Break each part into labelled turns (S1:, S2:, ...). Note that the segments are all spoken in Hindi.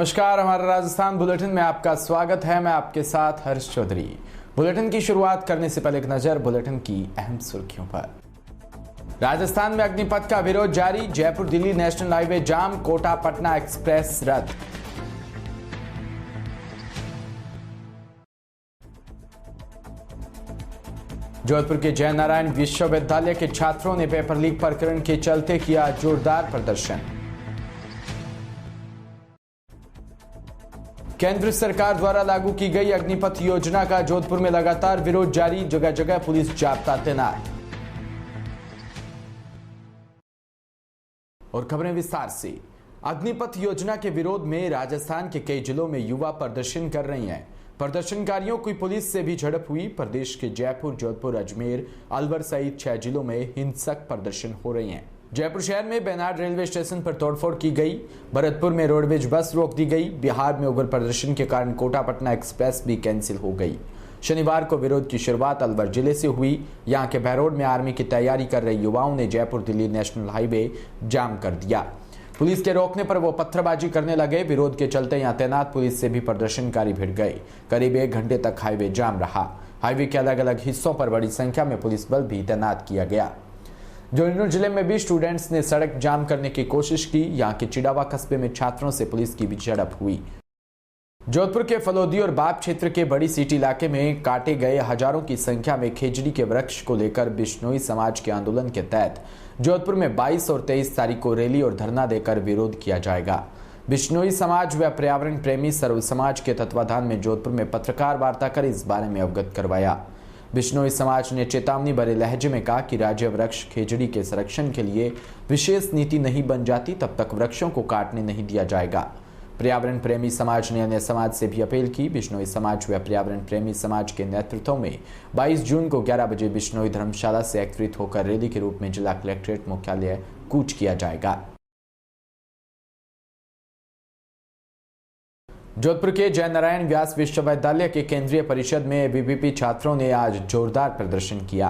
S1: नमस्कार, हमारा राजस्थान बुलेटिन में आपका स्वागत है। मैं आपके साथ हर्ष चौधरी। बुलेटिन की शुरुआत करने से पहले एक नजर बुलेटिन की अहम सुर्खियों पर। राजस्थान में अग्निपथ का विरोध जारी, जयपुर दिल्ली नेशनल हाईवे जाम, कोटा पटना एक्सप्रेस रद्द। जोधपुर के जय नारायण विश्वविद्यालय के छात्रों ने पेपर लीक प्रकरण के चलते किया जोरदार प्रदर्शन। केंद्र सरकार द्वारा लागू की गई अग्निपथ योजना का जोधपुर में लगातार विरोध जारी, जगह जगह पुलिस जाब्ता तैनात। और खबरें विस्तार से। अग्निपथ योजना के विरोध में राजस्थान के कई जिलों में युवा प्रदर्शन कर रही हैं। प्रदर्शनकारियों की पुलिस से भी झड़प हुई। प्रदेश के जयपुर, जोधपुर, अजमेर, अलवर सहित 6 जिलों में हिंसक प्रदर्शन हो रही हैं। जयपुर शहर में बेनाड रेलवे स्टेशन पर तोड़फोड़ की गई। भरतपुर में रोडवेज बस रोक दी गई। बिहार में उग्र प्रदर्शन के कारण कोटा पटना एक्सप्रेस भी कैंसिल हो गई। शनिवार को विरोध की शुरुआत अलवर जिले से हुई। यहां के बहरोड में आर्मी की तैयारी कर रहे युवाओं ने जयपुर दिल्ली नेशनल हाईवे जाम कर दिया। पुलिस के रोकने पर वो पत्थरबाजी करने लगे। विरोध के चलते यहां तैनात पुलिस से भी प्रदर्शनकारी भिड़ गए। करीब 1 घंटे तक हाईवे जाम रहा। हाईवे के अलग अलग हिस्सों पर बड़ी संख्या में पुलिस बल भी तैनात किया गया। झुंझुनू जिले में भी स्टूडेंट्स ने सड़क जाम करने की कोशिश की। यहां के चिड़ावा कस्बे में छात्रों से पुलिस की भी झड़प हुई। जोधपुर के फलोदी और बाप क्षेत्र के बड़ी सिटी इलाके में काटे गए हजारों की संख्या में खेजड़ी के वृक्ष को लेकर बिश्नोई समाज के आंदोलन के तहत जोधपुर में 22 और 23 तारीख को रैली और धरना देकर विरोध किया जाएगा। बिश्नोई समाज व पर्यावरण प्रेमी सर्व समाज के तत्वाधान में जोधपुर में पत्रकार वार्ता कर इस बारे में अवगत करवाया। बिश्नोई समाज ने चेतावनी भरे लहजे में कहा कि राज्य वृक्ष खेजड़ी के संरक्षण के लिए विशेष नीति नहीं बन जाती तब तक वृक्षों को काटने नहीं दिया जाएगा। पर्यावरण प्रेमी समाज ने अन्य समाज से भी अपील की। बिश्नोई समाज व पर्यावरण प्रेमी समाज के नेतृत्व में 22 जून को 11 बजे बिश्नोई धर्मशाला से एकत्रित होकर रैली के रूप में जिला कलेक्ट्रेट मुख्यालय कूच किया जाएगा। जोधपुर के जय नारायण व्यास विश्वविद्यालय के केंद्रीय परिषद में एबीवीपी छात्रों ने आज जोरदार प्रदर्शन किया।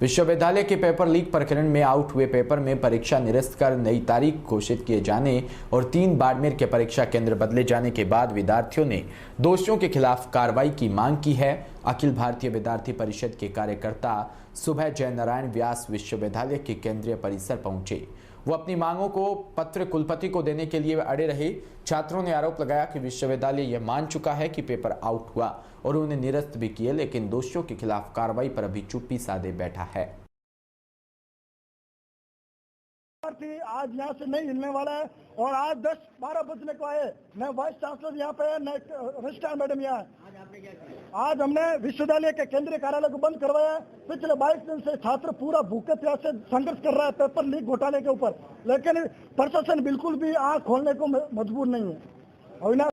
S1: विश्वविद्यालय के पेपर लीक प्रकरण में आउट हुए पेपर में परीक्षा निरस्त कर नई तारीख घोषित किए जाने और 3 बाड़मेर के परीक्षा केंद्र बदले जाने के बाद विद्यार्थियों ने दोषियों के खिलाफ कार्रवाई की मांग की है। अखिल भारतीय विद्यार्थी परिषद के कार्यकर्ता सुबह जय नारायण व्यास विश्वविद्यालय के केंद्रीय परिसर पहुंचे। वो अपनी मांगों को पत्र कुलपति को देने के लिए अड़े रहे। छात्रों ने आरोप लगाया कि विश्वविद्यालय यह मान चुका है कि पेपर आउट हुआ और उन्हें निरस्त भी किए, लेकिन दोषियों के खिलाफ कार्रवाई पर अभी चुप्पी साधे बैठा है।
S2: आज यहाँ से नहीं हिलने वाला है और आज 10-12 बजने को आए। न वाइस चांसलर यहाँ पे है, न रजिस्ट्रार मैडम यहाँ है। आज हमने विश्वविद्यालय के केंद्रीय कार्यालय को बंद करवाया। पिछले 22 दिन से छात्र पूरा भूखे प्यास से संघर्ष कर रहा है पेपर लीक घोटाले के ऊपर, लेकिन प्रशासन बिल्कुल भी आंख खोलने को मजबूर नहीं है। अविनाश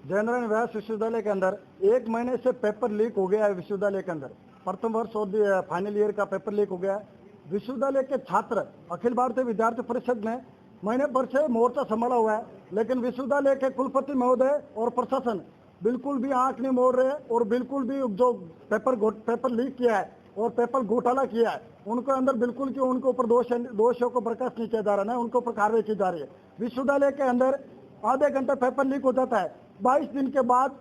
S2: जय नारायण व्यास विश्वविद्यालय के अंदर 1 महीने से पेपर लीक हो गया है। विश्वविद्यालय के अंदर प्रथम वर्ष और फाइनल ईयर का पेपर लीक हो गया है। विश्वविद्यालय के छात्र अखिल भारतीय विद्यार्थी परिषद ने महीने भर से मोर्चा संभाला हुआ है, लेकिन विश्वविद्यालय के कुलपति महोदय और प्रशासन बिल्कुल भी आंख नहीं मोड़ रहे और बिल्कुल भी जो पेपर लीक किया है और पेपर घोटाला किया है उनके अंदर बिल्कुल कि उनके ऊपर दोषियों को बर्खास्त नहीं किया जा रहा है, उनके ऊपर कार्रवाई की जा रही है। विश्वविद्यालय के अंदर आधे घंटे पेपर लीक हो जाता है। 22 दिन के बाद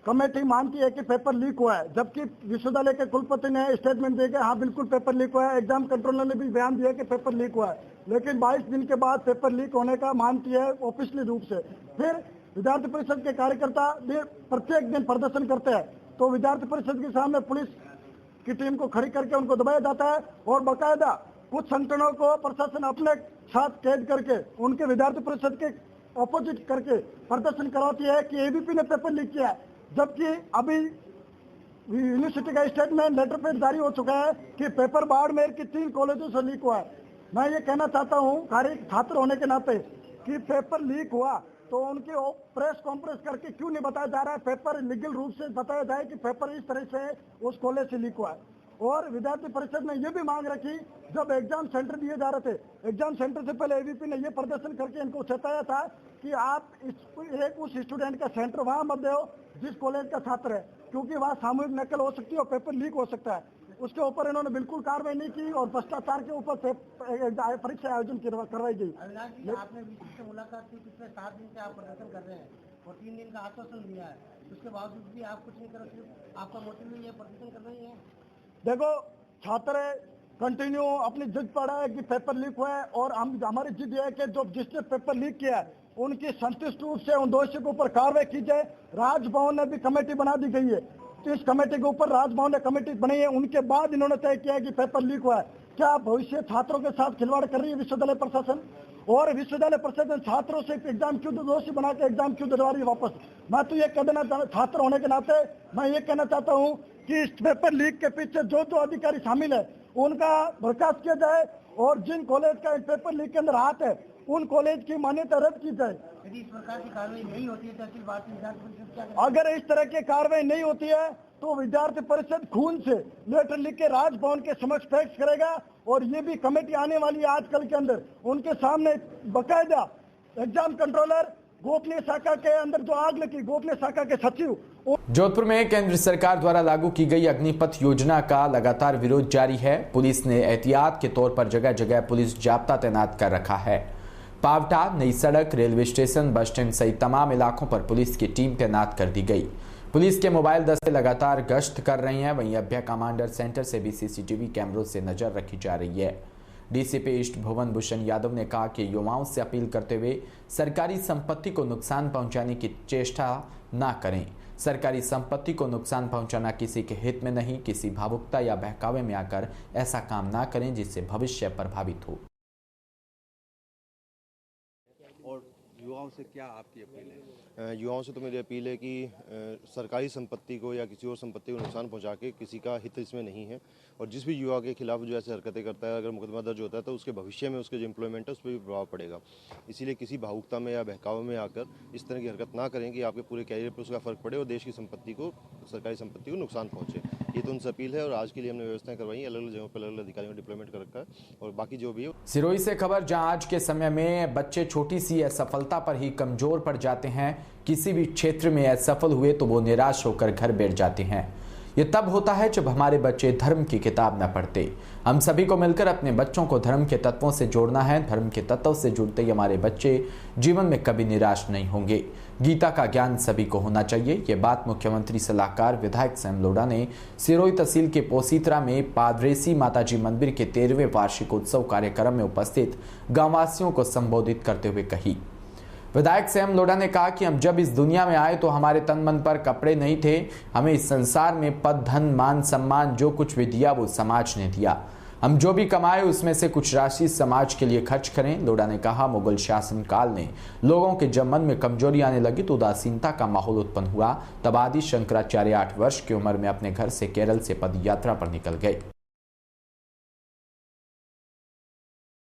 S2: कमेटी मानती है कि पेपर लीक हुआ है, जबकि विश्वविद्यालय के कुलपति ने स्टेटमेंट दिया कि हाँ बिल्कुल पेपर लीक हुआ है। एग्जाम कंट्रोलर ने भी बयान दिया कि पेपर लीक हुआ है, लेकिन 22 दिन के बाद पेपर लीक होने का मानती है ऑफिशियली रूप से। फिर विद्यार्थी परिषद के कार्यकर्ता प्रत्येक दिन प्रदर्शन करते हैं, तो विद्यार्थी परिषद के सामने पुलिस की टीम को खड़ी करके उनको दबाया जाता है और बाकायदा कुछ संगठनों को प्रशासन अपने साथ कैद करके उनके विद्यार्थी परिषद के ऑपोजिट करके प्रदर्शन कराती है कि एबीपी ने पेपर लीक किया है। जबकि अभी यूनिवर्सिटी का स्टेटमेंट लेटर पेड जारी हो चुका है कि पेपर बाड़मेर की 3 कॉलेजों से लीक हुआ है। मैं ये कहना चाहता हूँ छात्र होने के नाते कि पेपर लीक हुआ तो उनकी प्रेस कॉन्फ्रेंस करके क्यों नहीं बताया जा रहा है। पेपर लीगल रूप से बताया जाए कि पेपर इस तरह से उस कॉलेज से लीक हुआ है। और विद्यार्थी परिषद ने यह भी मांग रखी, जब एग्जाम सेंटर दिए जा रहे थे, एग्जाम सेंटर से पहले एबीपी ने यह प्रदर्शन करके इनको चेताया था कि आप उस स्टूडेंट का सेंटर वहां मत दो जिस कॉलेज का छात्र है, क्योंकि वहां सामूहिक नकल हो सकती है और पेपर लीक हो सकता है। उसके ऊपर इन्होंने बिल्कुल कार्रवाई नहीं की और भ्रष्टाचार के ऊपर परीक्षा आयोजन करवाई गई।
S3: अविनाश जी, आपने बीसी से मुलाकात की, पिछले 7 दिन से आप प्रदर्शन कर रहे हैं और 3 दिन का आश्वासन दिया है, उसके बावजूद भी आप कुछ नहीं कर रहे, सिर्फ आपका मोटिव नहीं है, प्रदर्शन कर रहे हैं।
S2: देखो, छात्र कंटिन्यू अपनी जिद पर है कि पेपर लीक हुआ है और हमारी जिद है कि जो जिसने पेपर लीक किया है उनकी संतुष्ट रूप से उन दोषियों के ऊपर कार्रवाई की जाए। राजभवन ने भी कमेटी बना दी गई है, तो इस कमेटी के ऊपर राजभवन ने कमेटी बनाई है, उनके बाद इन्होंने तय किया है कि पेपर लीक हुआ है। क्या भविष्य छात्रों के साथ खिलवाड़ कर रही है विश्वविद्यालय प्रशासन? और विश्वविद्यालय प्रशासन छात्रों से एग्जाम क्यों दोषी बना के एग्जाम क्यों दिलवा रही है वापस? मैं तो ये कह देना छात्र होने के नाते मैं ये कहना चाहता हूँ कि इस पेपर लीक के पीछे जो जो अधिकारी शामिल है उनका बर्खास्त किया जाए और जिन कॉलेज का पेपर लीक के अंदर हाथ है उन कॉलेज की मान्यता रद्द की जाए।
S3: यदि इस प्रकार की कार्रवाई नहीं होती है तो अखिल भारतीय विद्यार्थी परिषद क्या करेगी?
S2: अगर इस तरह की कार्रवाई नहीं होती है तो विद्यार्थी परिषद खून से लेटर लिख के राजभवन के समक्ष पेश करेगा और ये भी कमेटी आने वाली है आजकल के अंदर, उनके सामने बकायदा एग्जाम कंट्रोलर गोपनीय शाखा के अंदर जो आग लगी, गोपनीय शाखा के सचिव।
S1: जोधपुर में केंद्र सरकार द्वारा लागू की गई अग्निपथ योजना का लगातार विरोध जारी है। पुलिस ने एहतियात के तौर पर जगह जगह पुलिस जाब्ता तैनात कर रखा है। पावटा, नई सड़क, रेलवे स्टेशन, बस स्टैंड सहित तमाम इलाकों पर पुलिस की टीम तैनात कर दी गई। पुलिस के मोबाइल दस्ते लगातार गश्त कर रही हैं। वहीं अभय कमांडर सेंटर से भी सीसीटीवी कैमरों से नजर रखी जा रही है। डीसीपी ईस्ट भुवन भूषण यादव ने कहा कि युवाओं से अपील करते हुए सरकारी संपत्ति को नुकसान पहुंचाने की चेष्टा न करें। सरकारी संपत्ति को नुकसान पहुंचाना किसी के हित में नहीं, किसी भावुकता या बहकावे में आकर ऐसा काम ना करें जिससे भविष्य प्रभावित हो।
S4: और युवाओं से क्या आपकी अपील है? युवाओं से तो मेरी अपील है कि सरकारी संपत्ति को या किसी और संपत्ति को नुकसान पहुंचा के किसी का हित इसमें नहीं है और जिस भी युवा के खिलाफ जो ऐसे हरकतें करता है, अगर मुकदमा दर्ज होता है तो उसके भविष्य में उसके जो एम्प्लॉयमेंट है उस पर भी प्रभाव पड़ेगा। इसीलिए किसी भावुकता में या बहकावे में आकर इस तरह की हरकत ना करें कि आपके पूरे कैरियर पर उसका फर्क पड़े और देश की संपत्ति को, सरकारी संपत्ति को नुकसान पहुंचे। ये तो उनसे अपील है और आज के लिए हमने व्यवस्थाएं करवाई, अलग अलग जगहों पर अलग अलग अधिकारियों को डिप्लॉयमेंट कर रखा है और बाकी जो भी है।
S1: सिरोही से खबर, जहां आज के समय में बच्चे छोटी सी असफलता पर ही कमजोर पड़ जाते हैं। किसी भी क्षेत्र में असफल हुए तो वो निराश होकर घर बैठ जाते हैं। ये तब होता है जब हमारे बच्चे धर्म की किताब न पढ़ते। हम सभी को मिलकर अपने बच्चों को धर्म के तत्वों से जोड़ना है। धर्म के तत्वों से जुड़ते ही हमारे बच्चे जीवन में कभी निराश नहीं होंगे। गीता का ज्ञान सभी को होना चाहिए। ये बात मुख्यमंत्री सलाहकार विधायक सैम लोढ़ा ने सिरोही तहसील के पोसीतरा में पादरेसी माताजी मंदिर के 13वें वार्षिकोत्सव कार्यक्रम में उपस्थित गांववासियों को संबोधित करते हुए कही। विधायक सैम लोढ़ा ने कहा कि हम जब इस दुनिया में आए तो हमारे तन मन पर कपड़े नहीं थे। हमें इस संसार में पद, धन, मान, सम्मान जो कुछ भी दिया वो समाज ने दिया। हम जो भी कमाए उसमें से कुछ राशि समाज के लिए खर्च करें। लोढ़ा ने कहा, मुगल शासन काल ने लोगों के जब मन में कमजोरी आने लगी तो उदासीनता का माहौल उत्पन्न हुआ। तब आदि शंकराचार्य 8 वर्ष की उम्र में अपने घर से केरल से पद यात्रा पर निकल गए।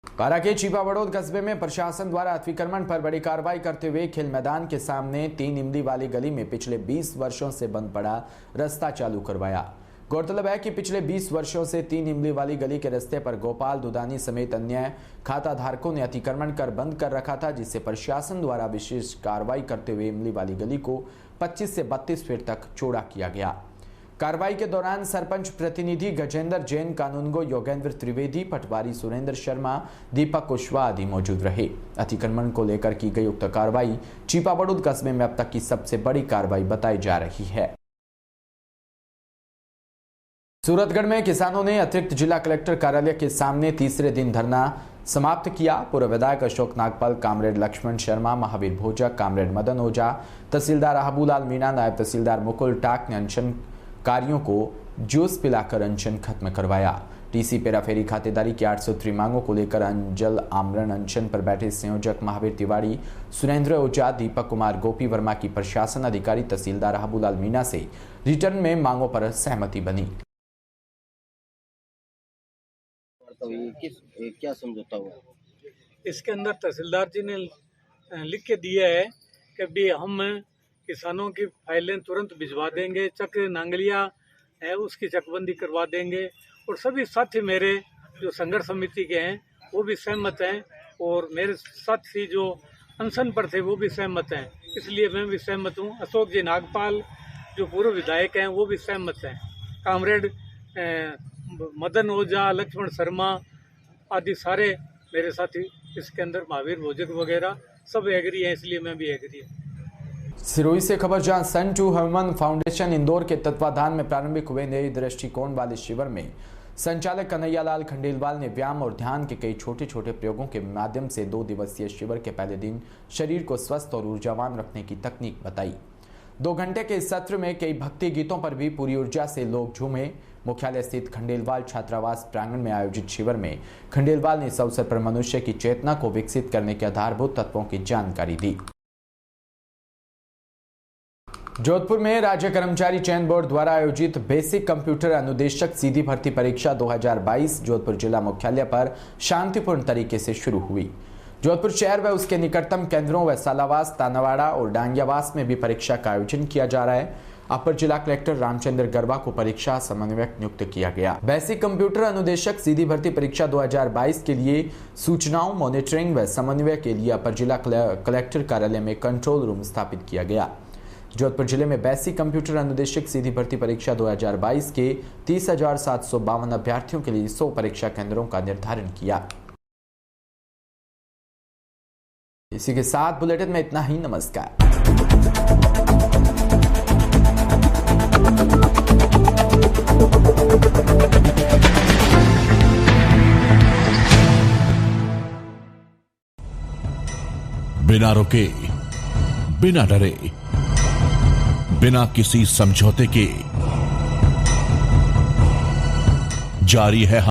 S1: कारा के चीपा बड़ौद कस्बे में प्रशासन द्वारा अतिक्रमण पर बड़ी कार्रवाई करते हुए खेल मैदान के सामने 3 इमली वाली गली में पिछले 20 वर्षों से बंद पड़ा रास्ता चालू करवाया। गौरतलब है कि पिछले 20 वर्षों से 3 इमली वाली गली के रास्ते पर गोपाल दुदानी समेत अन्य खाता धारकों ने अतिक्रमण कर बंद कर रखा था, जिससे प्रशासन द्वारा विशेष कार्रवाई करते हुए इमली वाली गली को 25 से 32 फीट तक चौड़ा किया गया। कार्रवाई के दौरान सरपंच प्रतिनिधि गजेंद्र जैन, कानूनगो योगेंद्र त्रिवेदी, पटवारी सुरेंद्र शर्मा, दीपक कुशवाहा आदि मौजूद रहे। अतिक्रमण को लेकर की गई उक्त कार्रवाई चीपा बड़ौद कस्बे में अब तक की सबसे बड़ी कार्रवाई बताई जा रही है। सूरतगढ़ में किसानों ने अतिरिक्त जिला कलेक्टर कार्यालय के सामने तीसरे दिन धरना समाप्त किया। पूर्व विधायक अशोक नागपाल, कामरेड लक्ष्मण शर्मा, महावीर भोजक, कामरेड मदन ओझा, तहसीलदार अहबूलाल मीणा, नायब तहसीलदार मुकुल टाक ने अनशनकारियों को जूस पिलाकर अनशन खत्म करवाया। टीसी पेराफेरी खातेदारी की 8 सूत्री मांगों को लेकर अंजल आमरण अनशन पर बैठे संयोजक महावीर तिवारी, सुरेंद्र ओझा, दीपक कुमार, गोपी वर्मा की प्रशासन अधिकारी तहसीलदार अहबूलाल मीणा से रिटर्न में मांगों पर सहमति बनी।
S5: क्या समझौता हुआ?
S6: इसके अंदर तहसीलदार जी ने लिख के दिया है कि भी हम किसानों की फाइलें तुरंत भिजवा देंगे, चक नांगलिया है उसकी चकबंदी करवा देंगे और सभी साथी मेरे जो संघर्ष समिति के हैं वो भी सहमत हैं और मेरे साथी जो अनशन पर थे वो भी सहमत हैं, इसलिए मैं भी सहमत हूँ। अशोक जी नागपाल जो पूर्व विधायक हैं वो भी सहमत हैं। कामरेड मदन ओझा, लक्ष्मण शर्मा आदि सारे मेरे साथी इसके अंदर, महावीर भोजक वगैरह सब एग्री हैं, इसलिए मैं भी एग्री हूँ।
S1: सिरोही से खबर, जहां सन टू ह्यूमन फाउंडेशन इंदौर के तत्वाधान में प्रारंभिक हुए नए दृष्टिकोण वाले शिविर में संचालक कन्हैयालाल खंडेलवाल ने व्यायाम और ध्यान के कई छोटे छोटे प्रयोगों के माध्यम से 2 दिवसीय शिविर के पहले दिन शरीर को स्वस्थ और ऊर्जावान रखने की तकनीक बताई। 2 घंटे के इस सत्र में कई भक्ति गीतों पर भी पूरी ऊर्जा से लोग झूमे। मुख्यालय स्थित खंडेलवाल छात्रावास प्रांगण में आयोजित शिविर में खंडेलवाल ने इस अवसर पर मनुष्य की चेतना को विकसित करने के आधारभूत तत्वों की जानकारी दी। जोधपुर में राज्य कर्मचारी चयन बोर्ड द्वारा आयोजित बेसिक कंप्यूटर अनुदेशक सीधी भर्ती परीक्षा 2022 जोधपुर जिला मुख्यालय पर शांतिपूर्ण तरीके से शुरू हुई। जोधपुर शहर व उसके निकटतम केंद्रों व सालावास, तानावाड़ा और डांगियावास में भी परीक्षा का आयोजन किया जा रहा है। अपर जिला कलेक्टर रामचंद्र गरवा को परीक्षा समन्वयक नियुक्त किया गया। बेसिक कंप्यूटर अनुदेशक सीधी भर्ती परीक्षा 2022 के लिए सूचनाओं, मॉनिटरिंग व समन्वय के लिए अपर जिला कलेक्टर कार्यालय में कंट्रोल रूम स्थापित किया गया। जोधपुर जिले में बेसिक कंप्यूटर अनुदेशक सीधी भर्ती परीक्षा 2022 के 30,752 अभ्यर्थियों के लिए 100 परीक्षा केंद्रों का निर्धारण किया। इसी के साथ बुलेटिन में इतना ही। नमस्कार।
S5: बिना रुके, बिना डरे, बिना किसी समझौते के जारी है